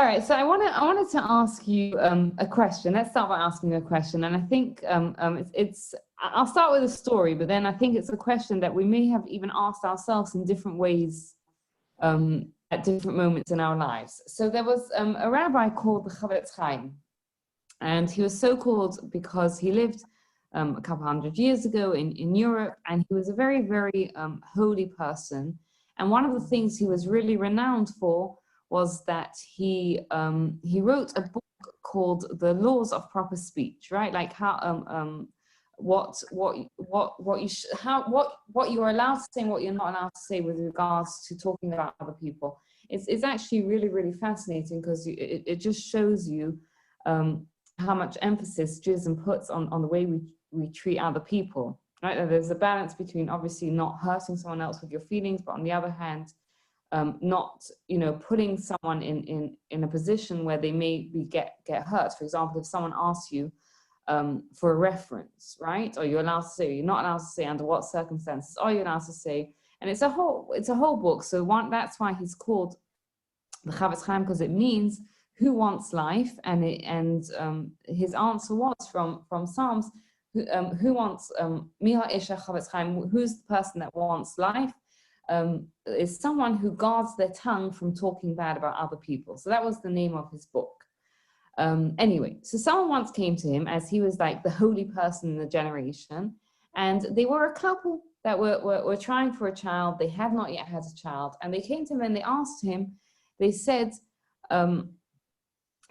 All right, so I wanted to ask you a question. Let's start by asking you a question, and I think I'll start with a story, but then I think it's a question that we may have even asked ourselves in different ways at different moments in our lives. So there was a rabbi called the Chavetz Chaim, and he was so called because he lived a couple hundred years ago in Europe, and he was a very, very holy person. And one of the things he was really renowned for was that he wrote a book called The Laws of Proper Speech, right? Like how what you're allowed to say and what you're not allowed to say with regards to talking about other people. It's actually really, really fascinating, because it just shows you how much emphasis Judaism puts on the way we treat other people, right? And there's a balance between obviously not hurting someone else with your feelings, but on the other hand, not, putting someone in a position where they may get hurt. For example, if someone asks you for a reference, right? Or you're allowed to say, you're not allowed to say under what circumstances are you allowed to say, and it's a whole book. So that's why he's called the Chavetz Chaim, because it means who wants life, and his answer was from Psalms, who wants Miha Isha Chavetz Chaim, who's the person that wants life? Is someone who guards their tongue from talking bad about other people. So that was the name of his book. Anyway, so someone once came to him, as he was like the holy person in the generation, and they were a couple that were trying for a child. They had not yet had a child, and they came to him and they asked him, they said, can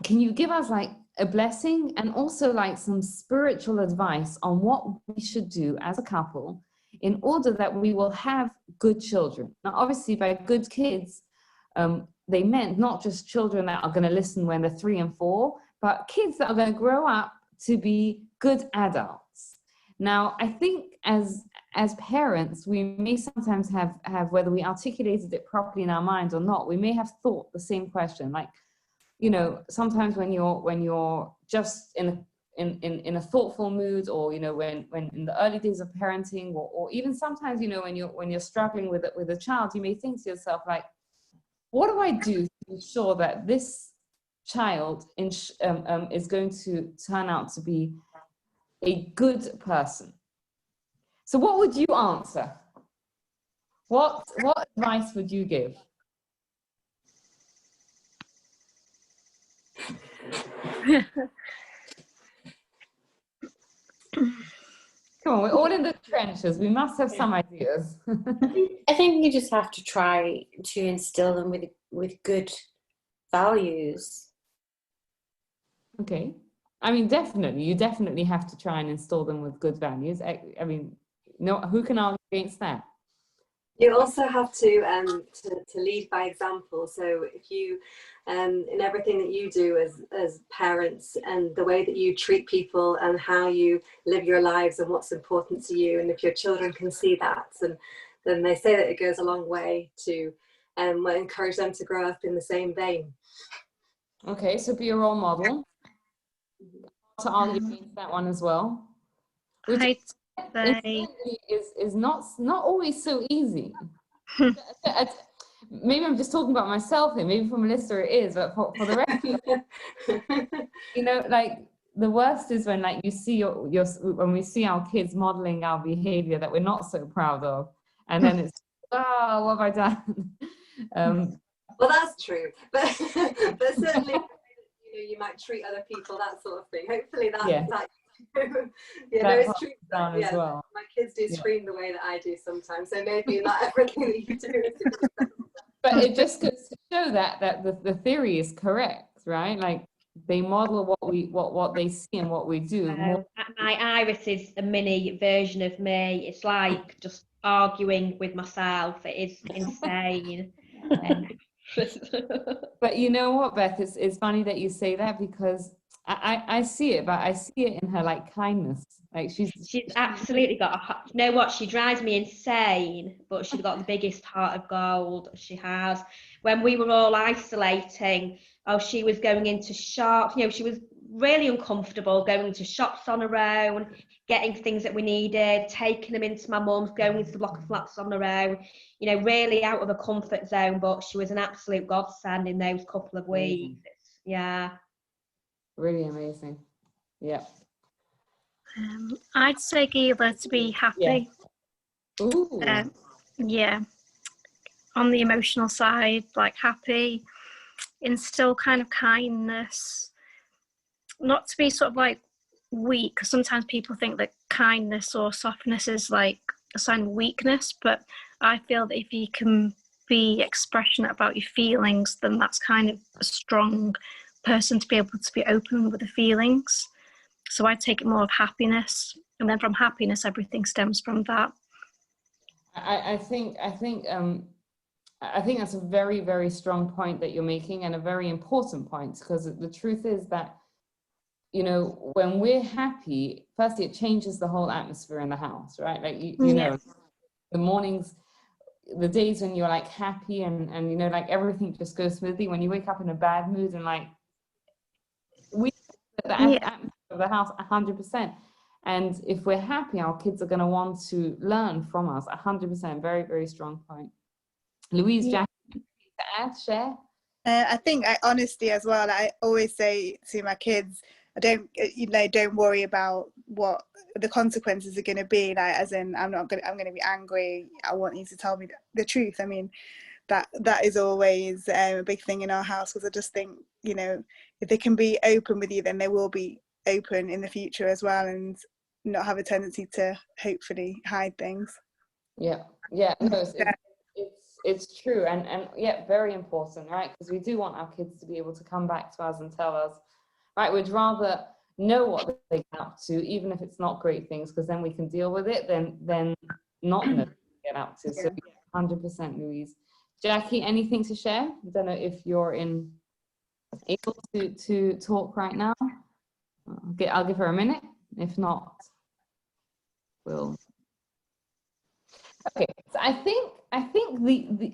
you give us like a blessing and also like some spiritual advice on what we should do as a couple in order that we will have good children? Now, obviously, by good kids, they meant not just children that are going to listen when they're 3 and 4, but kids that are going to grow up to be good adults. Now, I think as parents, we may sometimes have, whether we articulated it properly in our minds or not, we may have thought the same question. Like, sometimes when you're just in a thoughtful mood, or when in the early days of parenting, or even sometimes when you're struggling with a child, you may think to yourself, like, what do I do to ensure that this child is going to turn out to be a good person? So what would you answer? What advice would you give? Come on, we're all in the trenches. We must have some ideas. I think you just have to try to instill them with good values. Okay. I mean, definitely. You definitely have to try and install them with good values. I mean, no, who can argue against that? You also have to lead by example. So if you, in everything that you do as parents, and the way that you treat people and how you live your lives and what's important to you, and if your children can see that, and then they say that it goes a long way to encourage them to grow up in the same vein. Okay, so be a role model. To argue against that one as well. Which is not always so easy. Maybe I'm just talking about myself here. Maybe for Melissa it is, but for the rest of you, like the worst is when like you see when we see our kids modeling our behavior that we're not so proud of, and then it's what have I done? Well, that's true, but certainly you might treat other people, that sort of thing. Hopefully that it's true. As well. My kids do scream the way that I do sometimes, so maybe not everything that you do is but it just goes to show that the theory is correct, right? Like they model what they see and what we do. My Iris is a mini version of me. It's like just arguing with myself. It is insane. But you know what, Beth, it's funny that you say that, because I see it, but I see it in her like kindness. Like she's absolutely got you know what, she drives me insane, but she's got the biggest heart of gold. She has. When we were all isolating, she was going into shops, she was really uncomfortable going into shops on her own, getting things that we needed, taking them into my mum's, going into the block of flats on her own, really out of her comfort zone. But she was an absolute godsend in those couple of weeks. Yeah. Really amazing. Yeah. I'd say, Gila, to be happy. Yeah. Ooh. Yeah. On the emotional side, like happy, instill kind of kindness, not to be sort of like weak, because sometimes people think that kindness or softness is like a sign of weakness, but I feel that if you can be expressionate about your feelings, then that's kind of a strong person to be able to be open with the feelings. So I take it more of happiness, and then from happiness everything stems from that. I think that's a very, very strong point that you're making, and a very important point, because the truth is that, you know, when we're happy, firstly, it changes the whole atmosphere in the house, right? Like, you know, the mornings, the days when you're like happy and you know, like everything just goes smoothly. When you wake up in a bad mood and like, the atmosphere of the house 100%. And if we're happy, our kids are going to want to learn from us 100%. Very, very strong point. Louise, Jackie, to add, share? I think honesty as well. I always say to my kids, don't worry about what the consequences are going to be. Like, as in, I'm going to be angry. I want you to tell me the truth. I mean, that is always a big thing in our house, because I just think, you know, if they can be open with you, then they will be open in the future as well, and not have a tendency to hopefully hide things. Yeah, no, it's true, and yeah, very important, right? Because we do want our kids to be able to come back to us and tell us, right? We'd rather know what they get up to, even if it's not great things, because then we can deal with it, than not know what they get up to. So 100%, Louise. Jackie, anything to share? I don't know if you're able to talk right now. I'll give her a minute. If not, we'll. Okay, so I think the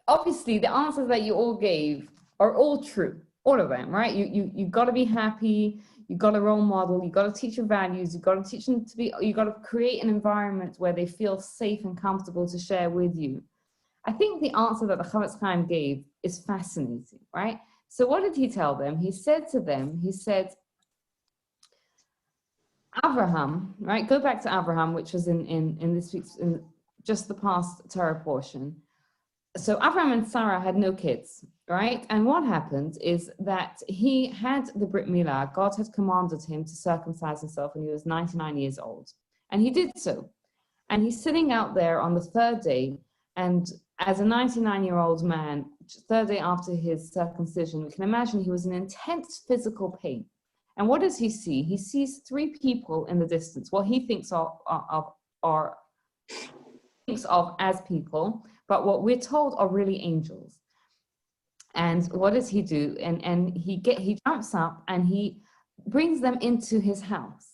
obviously the answers that you all gave are all true, all of them, right? You got to be happy. You got to role model. You got to teach your values. You got to teach them to be. You got to create an environment where they feel safe and comfortable to share with you. I think the answer that the Chavetz Chaim gave is fascinating, right? So what did he tell them? He said to them, he said, Abraham, right? Go back to Abraham, which was in this week's, in just the past Torah portion. So Abraham and Sarah had no kids, right? And what happened is that he had the Brit Milah. God had commanded him to circumcise himself when he was 99 years old. And he did so. And he's sitting out there on the third day, and as a 99-year-old man, third day after his circumcision, we can imagine he was in intense physical pain. And what does he see? He sees three people in the distance, what he thinks of as people, but what we're told are really angels. And what does he do? And he jumps up and he brings them into his house,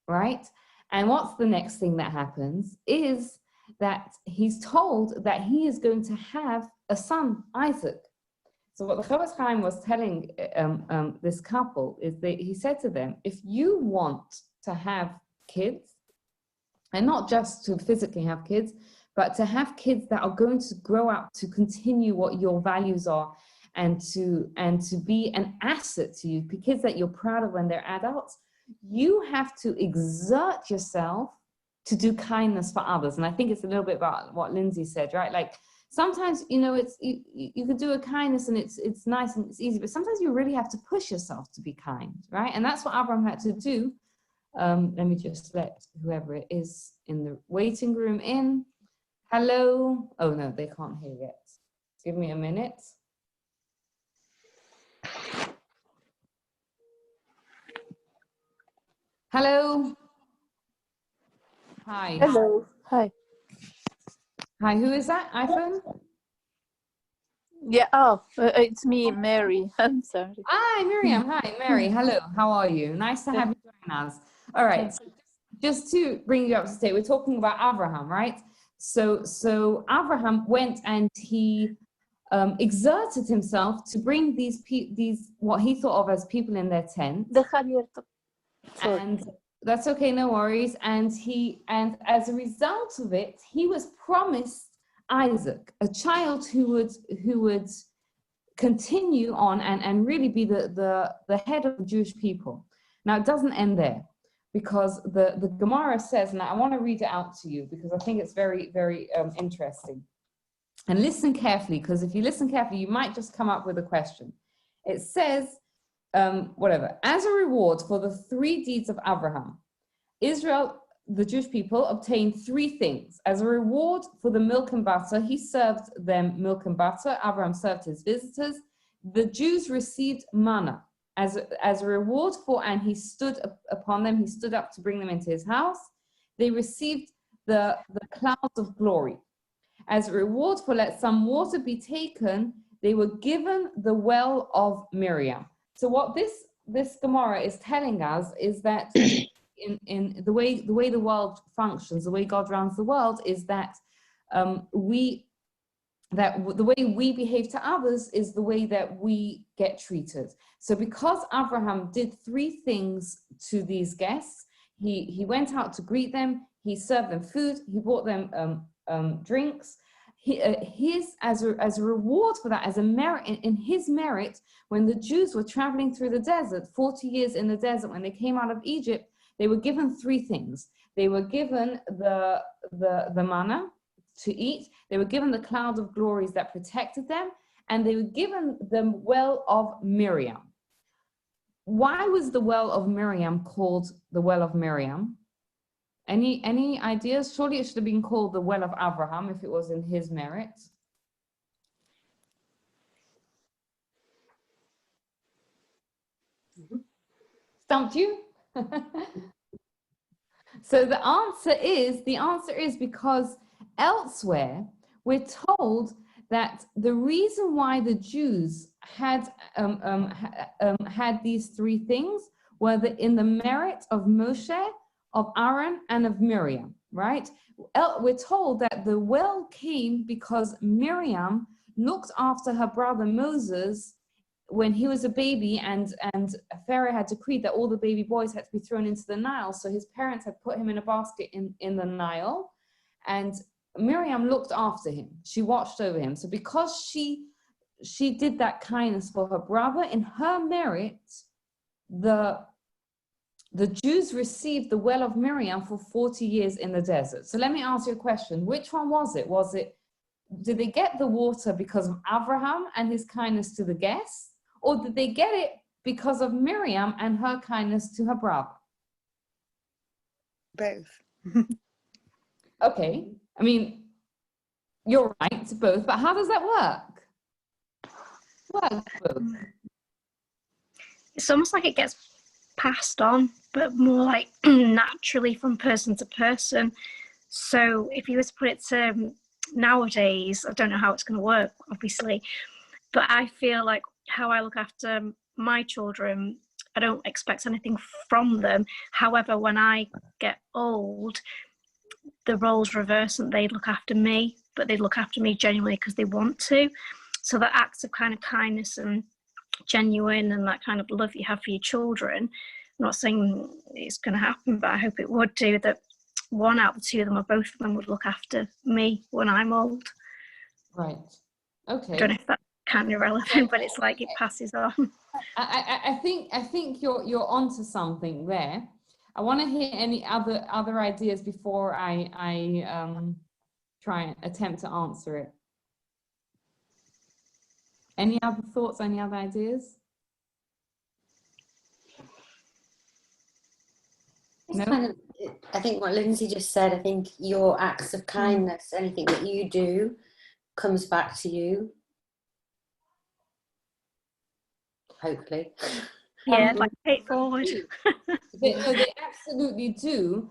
right? And what's the next thing that happens is that he's told that he is going to have a son, Isaac. So what the Chavetz Chaim was telling this couple is that he said to them, if you want to have kids, and not just to physically have kids, but to have kids that are going to grow up to continue what your values are, and to be an asset to you, kids that you're proud of when they're adults, you have to exert yourself to do kindness for others. And I think it's a little bit about what Lindsay said, right? Like, sometimes, you know, it's you can do a kindness and it's nice and it's easy, but sometimes you really have to push yourself to be kind, right? And that's what Abraham had to do. Let me just let whoever it is in the waiting room in. Hello. Oh no, they can't hear yet. Give me a minute. Hello. Hi. Hello. Hi. Hi, who is that? iPhone? Yeah. It's me, Mary. I'm sorry. Hi, Miriam. Hi, Mary. Hello. How are you? Nice to have you join us. All right. So just to bring you up to date, we're talking about Abraham, right? So Abraham went and he exerted himself to bring these what he thought of as people in their tent. And that's okay, no worries. And as a result of it, he was promised Isaac, a child who would continue on and really be the head of the Jewish people. Now, it doesn't end there, because the Gemara says, and I want to read it out to you because I think it's very, very interesting. And listen carefully, because if you listen carefully, you might just come up with a question. It says, whatever, as a reward for the 3 deeds of Abraham, Israel, the Jewish people, obtained 3 things. As a reward for the milk and butter, he served them milk and butter. Abraham served his visitors. The Jews received manna as a reward for, and he stood upon them. He stood up to bring them into his house. They received the clouds of glory. As a reward for let some water be taken, they were given the well of Miriam. So what this Gemara is telling us is that in the way the world functions, the way God runs the world, is that the way we behave to others is the way that we get treated. So because Abraham did 3 things to these guests, he went out to greet them, he served them food, he bought them drinks. As a reward for that, as a merit, in his merit, when the Jews were traveling through the desert, 40 years in the desert, when they came out of Egypt, they were given 3 things. They were given the manna to eat, they were given the cloud of glories that protected them, and they were given the well of Miriam. Why was the well of Miriam called the well of Miriam? Any ideas? Surely it should have been called the well of Abraham if it was in his merit. Stumped you? So the answer is because elsewhere we're told that the reason why the Jews had these 3 things were that in the merit of Moshe, of Aaron, and of Miriam, right? We're told that the well came because Miriam looked after her brother Moses when he was a baby, and Pharaoh had decreed that all the baby boys had to be thrown into the Nile. So his parents had put him in a basket in the Nile, and Miriam looked after him. She watched over him. So because she did that kindness for her brother, in her merit, the Jews received the well of Miriam for 40 years in the desert. So let me ask you a question. Which one was it? Did they get the water because of Abraham and his kindness to the guests? Or did they get it because of Miriam and her kindness to her brother? Both. Okay. I mean, you're right, both. But how does that work? Both. It's almost like it gets passed on, but more like naturally from person to person. So if you were to put it to nowadays, I don't know how it's going to work, obviously, but I feel like how I look after my children, I don't expect anything from them. However, when I get old, the roles reverse and they look after me, but they look after me genuinely because they want to. So the acts of kind of kindness and genuine and that kind of love you have for your children, I'm not saying it's going to happen, but I hope it would do, that 1 out of 2 of them or both of them would look after me when I'm old. Right. Okay. I don't know if that's kind of relevant, but it's like it passes on. I think you're onto something there. I want to hear any other ideas before I try and attempt to answer it. Any other thoughts? Any other ideas? It's kind of, I think what Lindsay just said, I think your acts of kindness, anything that you do, comes back to you. Hopefully. Yeah, like pay it forward. They absolutely do.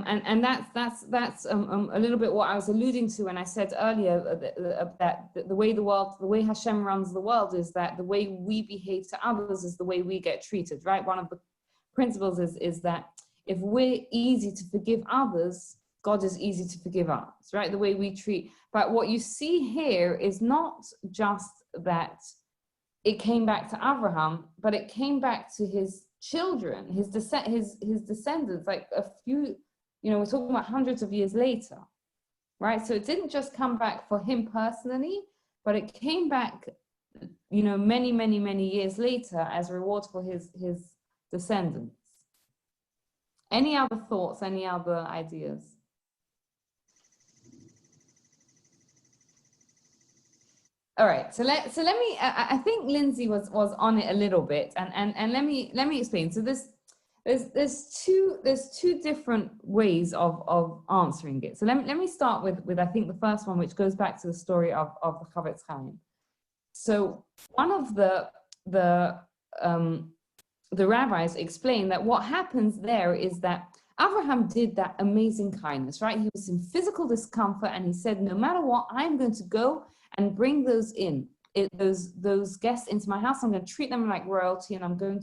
And that's a little bit what I was alluding to when I said earlier that the way Hashem runs the world is that the way we behave to others is the way we get treated, right? One of the principles is that if we're easy to forgive others, God is easy to forgive us, right? The way we treat. But what you see here is not just that it came back to Abraham, but it came back to his children, his descendants, like a few, we're talking about hundreds of years later, right? So it didn't just come back for him personally, but it came back you know, many, many, many years later as a reward for his descendants. Any other thoughts, any other ideas? All right, so let me, I think Lindsay was on it a little bit, and let me explain. So there's two different ways of answering it. So let me start with I think the first one, which goes back to the story of the Chavetz Chaim. So one of the rabbis explained that what happens there is that Abraham did that amazing kindness, right? He was in physical discomfort, and he said, no matter what, I'm going to go and bring those those guests into my house. I'm going to treat them like royalty, and I'm going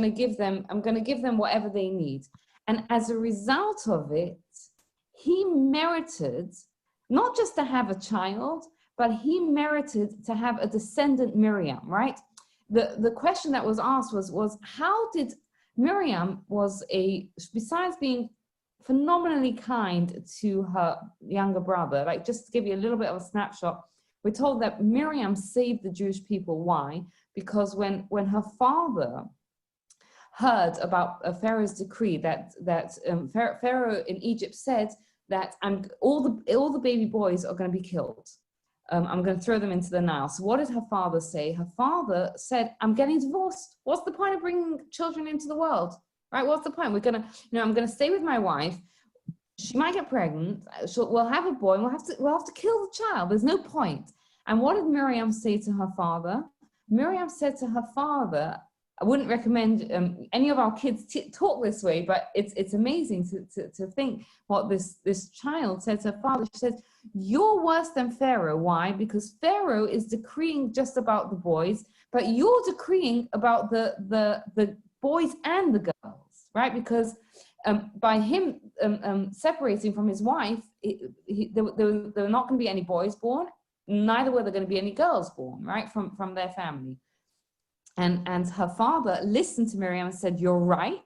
to give them whatever they need. And as a result of it, he merited not just to have a child, but he merited to have a descendant, Miriam, right? The question that was asked was how did Miriam besides being phenomenally kind to her younger brother, like just to give you a little bit of a snapshot, we're told that Miriam saved the Jewish people. Why? Because when her father heard about Pharaoh's decree that Pharaoh in Egypt said that all the baby boys are going to be killed. I'm going to throw them into the Nile. So what did her father say? Her father said, I'm getting divorced. What's the point of bringing children into the world? Right? What's the point? I'm going to stay with my wife. She might get pregnant. We'll have a boy, and we'll have to kill the child. There's no point. And what did Miriam say to her father? Miriam said to her father, I wouldn't recommend any of our kids talk this way, but it's amazing to think what this child said to her father. She said, you're worse than Pharaoh. Why? Because Pharaoh is decreeing just about the boys, but you're decreeing about the boys and the girls, right? Because by him separating from his wife, there were not going to be any boys born, neither were there going to be any girls born, right, from their family. And her father listened to Miriam and said, you're right.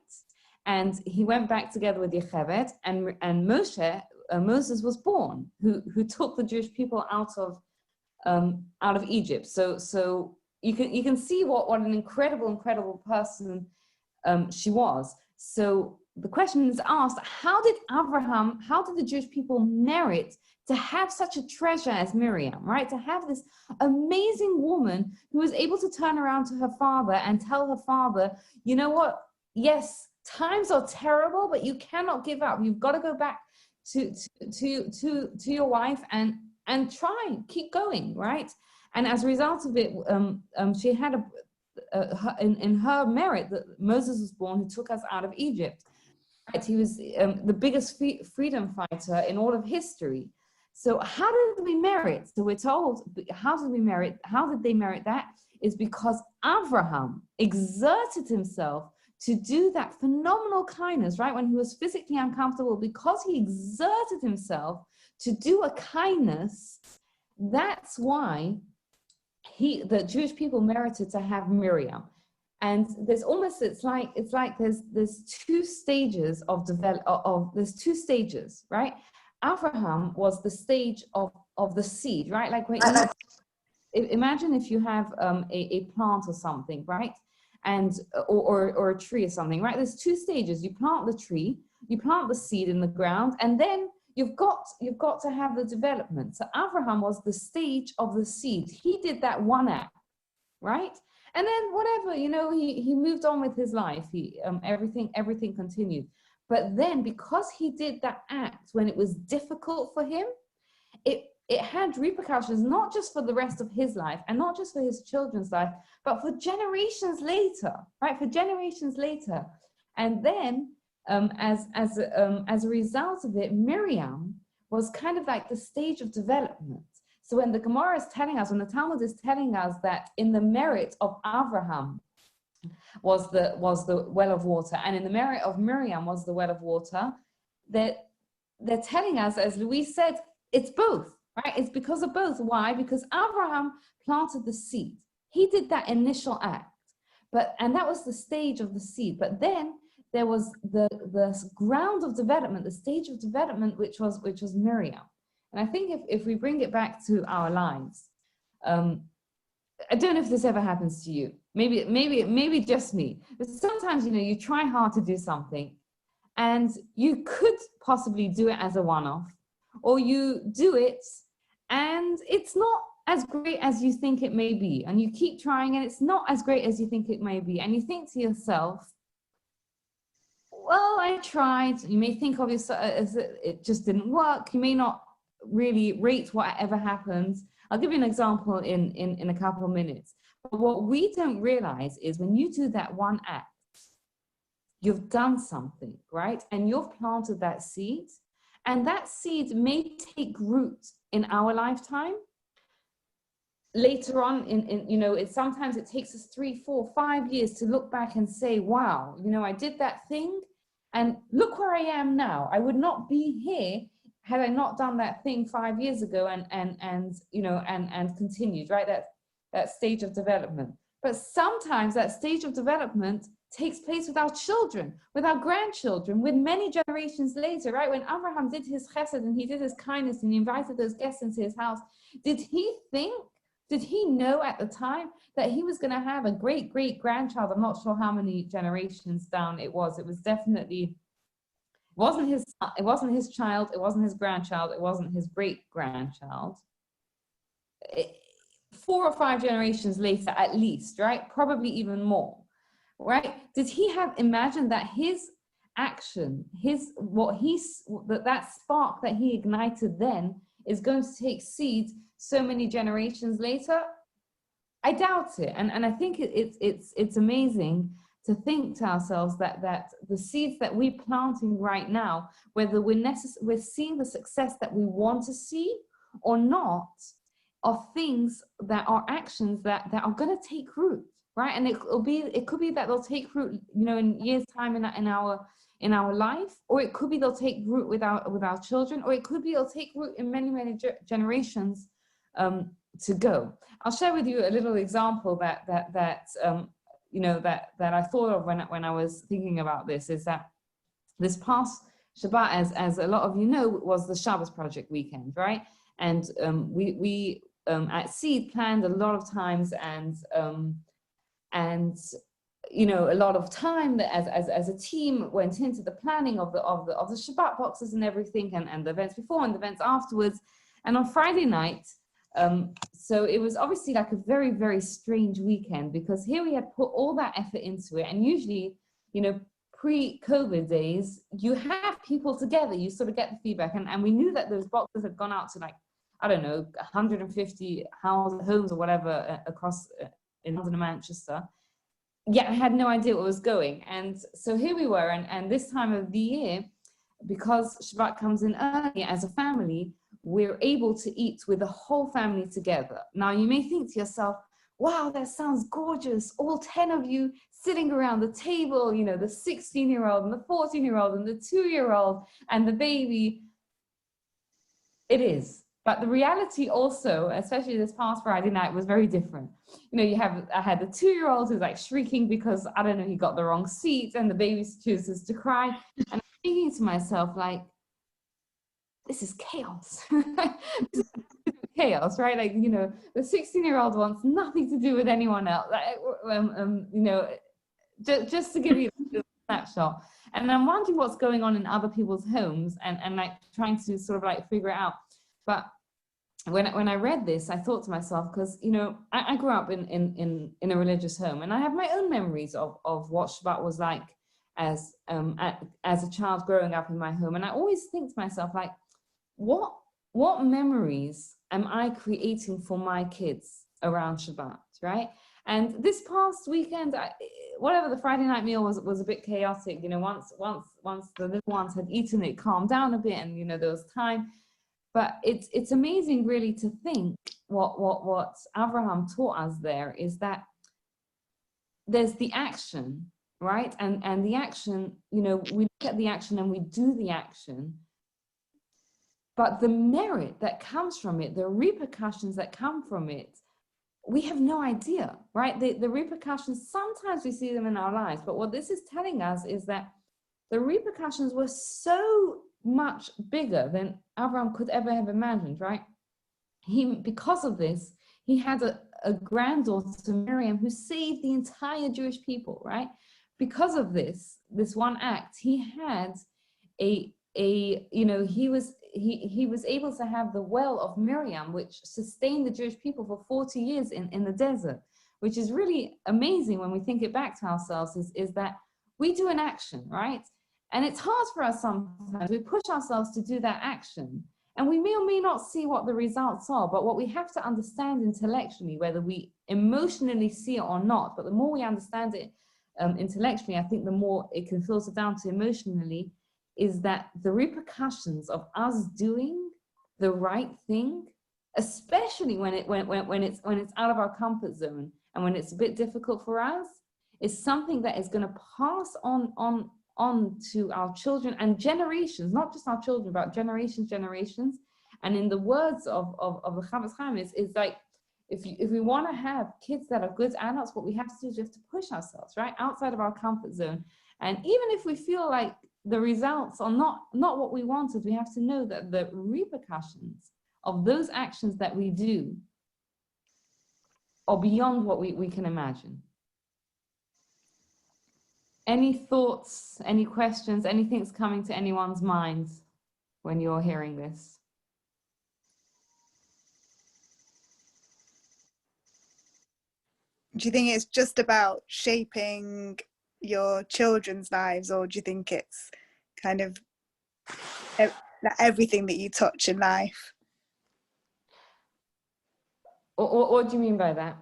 And he went back together with Yocheved, and Moses was born, who took the Jewish people out of Egypt. So you can see what an incredible person she was. So the question is asked, how did the Jewish people merit to have such a treasure as Miriam, right? To have this amazing woman who was able to turn around to her father and tell her father, you know what? Yes, times are terrible, but you cannot give up. You've got to go back to your wife and try, keep going, right? And as a result of it, she had in her merit that Moses was born, who took us out of Egypt. Right? He was the biggest freedom fighter in all of history. So how did we merit? So we're told, how did they merit that? Is because Abraham exerted himself to do that phenomenal kindness, right? When he was physically uncomfortable, because he exerted himself to do a kindness, that's why the Jewish people merited to have Miriam. And there's almost, it's like there's two stages there's two stages, right? Abraham was the stage of the seed, right? Like when imagine if you have a plant or something, right? And or a tree or something, right? There's two stages. You plant the tree, you plant the seed in the ground, and then you've got to have the development. So Abraham was the stage of the seed. He did that one act, right? And then whatever, he moved on with his life. Everything continued. But then because he did that act when it was difficult for him, it had repercussions, not just for the rest of his life and not just for his children's life, but for generations later, right? For generations later. And then as a result of it, Miriam was kind of like the stage of development. So when the Gemara is telling us, when the Talmud is telling us that in the merit of Abraham was the well of water, and in the merit of Miriam was the well of water, they're telling us, as Louise said, it's both, right? It's because of both. Why? Because Abraham planted the seed. He did that initial act, and that was the stage of the seed. But then there was the ground of development, the stage of development, which was Miriam. And I think if we bring it back to our lives, I don't know if this ever happens to you. Maybe just me. But sometimes, you know, you try hard to do something and you could possibly do it as a one-off, or you do it and it's not as great as you think it may be. And you keep trying and it's not as great as you think it may be. And you think to yourself, well, I tried. You may think of yourself as it just didn't work. You may not really rate whatever happens. I'll give you an example in a couple of minutes. But what we don't realize is when you do that one act, you've done something, right? And you've planted that seed, and that seed may take root in our lifetime. Later on, you know, sometimes it takes us 3, 4, 5 years to look back and say, wow, you know, I did that thing, and look where I am now. I would not be here had I not done that thing 5 years ago and you know, and continued, right? That stage of development. But sometimes that stage of development takes place with our children, with our grandchildren, with many generations later, right? When Abraham did his chesed and he did his kindness and he invited those guests into his house, did he know at the time that he was going to have a great-great-grandchild? I'm not sure how many generations down it was. It was definitely, it wasn't his child, it wasn't his grandchild, it wasn't his great-grandchild. 4 or 5 generations later, at least, right? Probably even more, right? Did he have imagined that his action, that spark that he ignited then is going to take seed so many generations later? I doubt it. And I think it's amazing to think to ourselves that the seeds that we're planting right now, whether we're seeing the success that we want to see or not, are things that are actions that are going to take root, right? And it could be that they'll take root, you know, in years' time in our life, or it could be they'll take root with our children, or it could be they'll take root in many generations to go. I'll share with you a little example that you know, that I thought of when I was thinking about this, is that this past Shabbat, as a lot of you know, was the Shabbos Project weekend, right? And we at Seed planned a lot of times and you know, a lot of time that as a team went into the planning of the Shabbat boxes and everything, and the events before and the events afterwards. And on Friday night, so it was obviously like a very, very strange weekend, because here we had put all that effort into it. And usually, you know, pre-COVID days, you have people together, you sort of get the feedback. And we knew that those boxes had gone out to, like, I don't know, 150 homes or whatever across in London and Manchester. Yeah, I had no idea what was going. And so here we were, and this time of the year, because Shabbat comes in early as a family, we're able to eat with the whole family together. Now, you may think to yourself, wow, that sounds gorgeous. All 10 of you sitting around the table, you know, the 16-year-old and the 14-year-old and the 2-year-old and the baby. It is. But the reality also, especially this past Friday night, was very different. You know, I had the 2-year-old who's like shrieking because, I don't know, he got the wrong seat, and the baby chooses to cry. And I'm thinking to myself, like, this is chaos. This is chaos, right? Like, you know, the 16-year-old wants nothing to do with anyone else. You know, just to give you a snapshot. And I'm wondering what's going on in other people's homes, and like trying to sort of like figure it out. But when I read this, I thought to myself, because, you know, I grew up in a religious home, and I have my own memories of what Shabbat was like as a child growing up in my home. And I always think to myself, like, what memories am I creating for my kids around Shabbat, right? And this past weekend, whatever, the Friday night meal was a bit chaotic. You know, once the little ones had eaten, it calmed down a bit, and, you know, there was time. But it's amazing, really, to think what Abraham taught us there is that there's the action, right? And the action, you know, we look at the action and we do the action. But the merit that comes from it, the repercussions that come from it, we have no idea, right? The repercussions, sometimes we see them in our lives, but what this is telling us is that the repercussions were so much bigger than Abraham could ever have imagined, right? Because of this, he had a granddaughter, Miriam, who saved the entire Jewish people, right? Because of this one act, he had he was able to have the well of Miriam, which sustained the Jewish people for 40 years in the desert, which is really amazing when we think it back to ourselves, is that we do an action, right? And it's hard for us sometimes. We push ourselves to do that action, and we may or may not see what the results are, but what we have to understand intellectually, whether we emotionally see it or not, but the more we understand it intellectually, I think the more it can filter down to emotionally, is that the repercussions of us doing the right thing, especially when it's out of our comfort zone and when it's a bit difficult for us, is something that is going to pass on to our children and generations, not just our children, but generations. And in the words of the Chavetz Chaim, is like, if we want to have kids that are good adults, what we have to do is just to push ourselves, right, outside of our comfort zone. And even if we feel like the results are not what we wanted, we have to know that the repercussions of those actions that we do are beyond what we can imagine. Any thoughts, any questions, anything's coming to anyone's mind when you're hearing this? Do you think it's just about shaping your children's lives, or do you think it's kind of everything that you touch in life? Or what do you mean by that?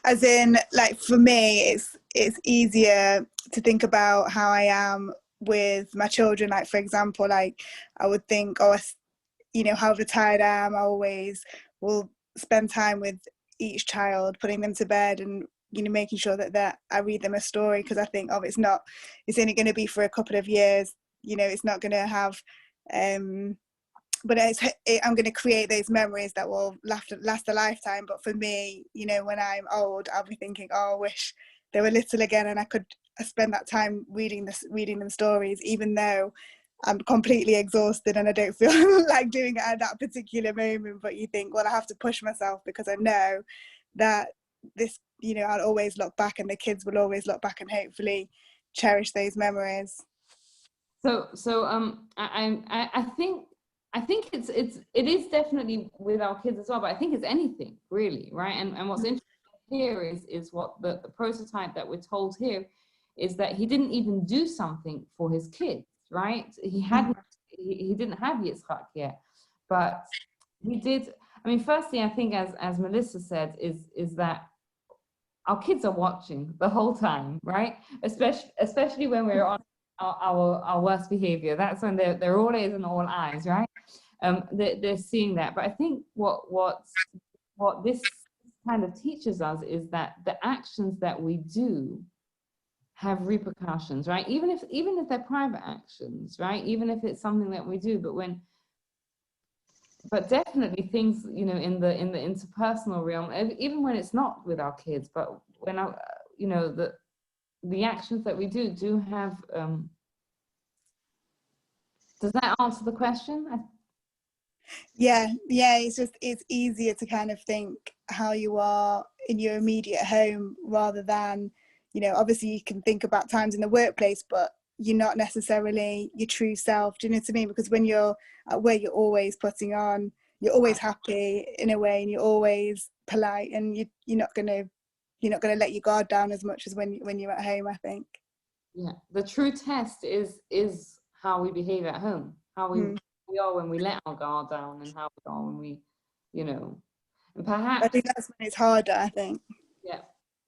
As in, like, for me, it's easier to think about how I am with my children. Like, for example, like, I would think, oh, you know, however tired I am, I always will spend time with each child, putting them to bed, and, you know, making sure that I read them a story, because I think, oh, it's only going to be for a couple of years, you know, it's not going to have but I'm going to create those memories that will last a lifetime. But for me, you know, when I'm old, I'll be thinking, oh, I wish they were little again and I could spend that time reading them stories, even though I'm completely exhausted and I don't feel like doing it at that particular moment. But you think, well, I have to push myself, because I know that this, you know, I'll always look back, and the kids will always look back and hopefully cherish those memories. So I think it is definitely with our kids as well, but I think it's anything really, right? And what's interesting here is what the prototype that we're told here is that he didn't even do something for his kids, right? He didn't have Yitzchak yet, but he did. I mean, firstly, I think as Melissa said, is that our kids are watching the whole time, right? Especially when we're on our worst behavior. That's when they're all ears and all eyes, right? They're seeing that. But I think what this kind of teaches us is that the actions that we do have repercussions, right? Even if they're private actions, right? Even if it's something that we do, but definitely things, you know, in the interpersonal realm, even when it's not with our kids, but when you know, the actions that we do have. Does that answer the question? Yeah, it's easier to kind of think how you are in your immediate home, rather than, you know, obviously you can think about times in the workplace, but you're not necessarily your true self. Do you know what I mean? Because when you're at work, you're always putting on, you're always happy in a way, and you're always polite, and you're not gonna let your guard down as much as when you're at home, I think. Yeah, the true test is how we behave at home, how we are when we let our guard down, and how we are when we, you know, and perhaps I think that's when it's harder, I think.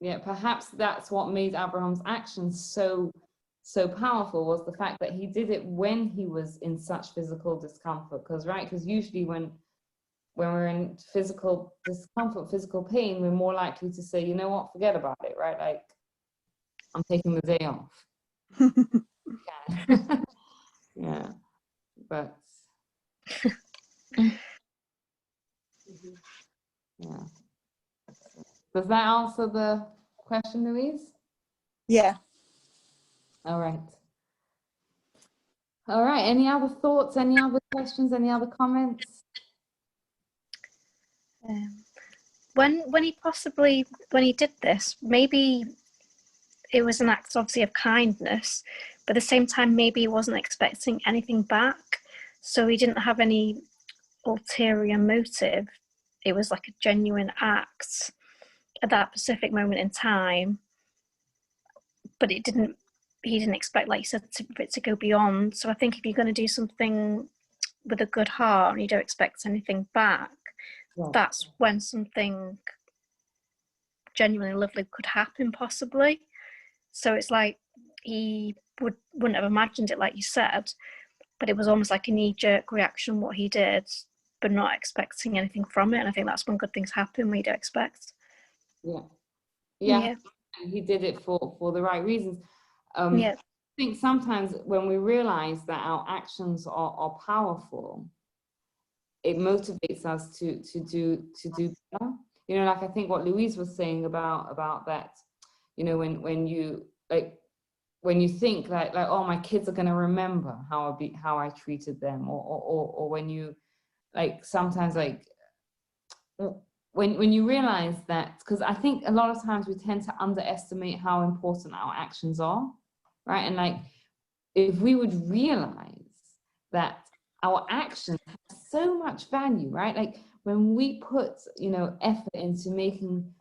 Yeah, perhaps that's what made Abraham's actions so powerful, was the fact that he did it when he was in such physical discomfort. Because usually when we're in physical discomfort, physical pain, we're more likely to say, you know what, forget about it, right? Like, I'm taking the day off. Yeah, but yeah. Does that answer the question, Louise? Yeah. All right. Any other thoughts? Any other questions? Any other comments? when he did this, maybe it was an act obviously of kindness, but at the same time maybe he wasn't expecting anything back, so he didn't have any ulterior motive. It was like a genuine act at that specific moment in time, but he didn't expect, like you said, for it to go beyond. So I think if you're going to do something with a good heart and you don't expect anything back, that's when something genuinely lovely could happen, possibly. So it's like he wouldn't have imagined it, like you said, but it was almost like a knee-jerk reaction what he did, but not expecting anything from it. And I think that's when good things happen, we don't expect. Yeah. He did it for the right reasons. I think sometimes when we realize that our actions are powerful, it motivates us to do better. You know, like I think what Louise was saying about that, you know, when you think like oh, my kids are going to remember how I treated them, or when you like sometimes like when you realize that, because I think a lot of times we tend to underestimate how important our actions are, right? And like if we would realize that our actions have so much value, right? Like when we put, you know, effort into making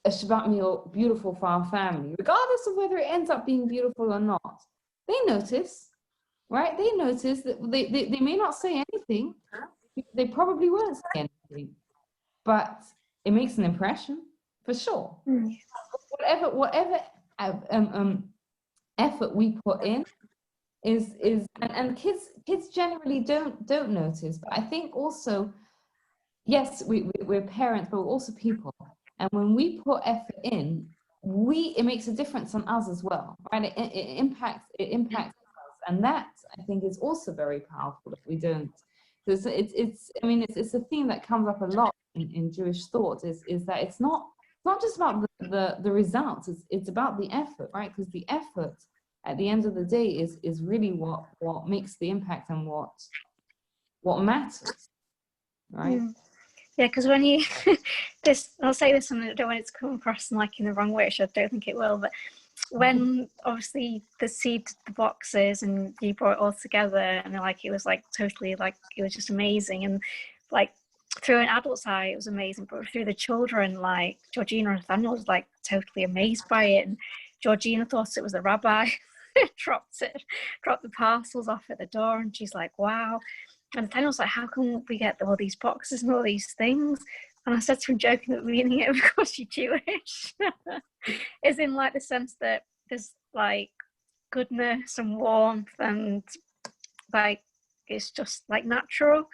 a Shabbat meal beautiful for our family, regardless of whether it ends up being beautiful or not, they notice, right? They notice that they may not say anything. They probably won't say anything, but it makes an impression for sure. Whatever effort we put in is and kids generally don't notice. But I think also, yes, we're parents, but we're also people. And when we put effort in, it makes a difference on us as well, right? It impacts us, and that I think is also very powerful if we don't. So it's a theme that comes up a lot in Jewish thought is that it's not just about the results, it's about the effort, right? Because the effort at the end of the day is really what makes the impact and what matters, right? Yeah, because when you I'll say this, and I don't want it to come across like in the wrong way, which I don't think it will, but when obviously the boxes and you brought it all together, and like it was like totally, like it was just amazing, and like through an adult's eye it was amazing, but through the children, like Georgina and Nathaniel was like totally amazed by it, and Georgina thought it was the rabbi. dropped the parcels off at the door, and she's like, wow. And Nathaniel's like, how can we get all these boxes and all these things? And I said to him, joking, that we're eating it because you're Jewish. Is in like the sense that there's like goodness and warmth, and like it's just like natural.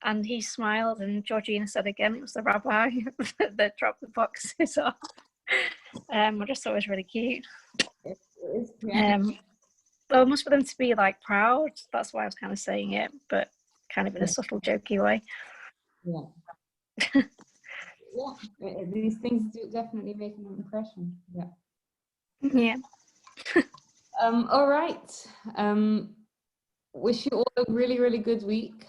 And he smiled, and Georgina said again, it was the rabbi that dropped the boxes off. I just thought it was really cute. Well, almost for them to be like proud. That's why I was kind of saying it, but kind of in a subtle, jokey way. These things do definitely make an impression. All right. Wish you all a really, really good week.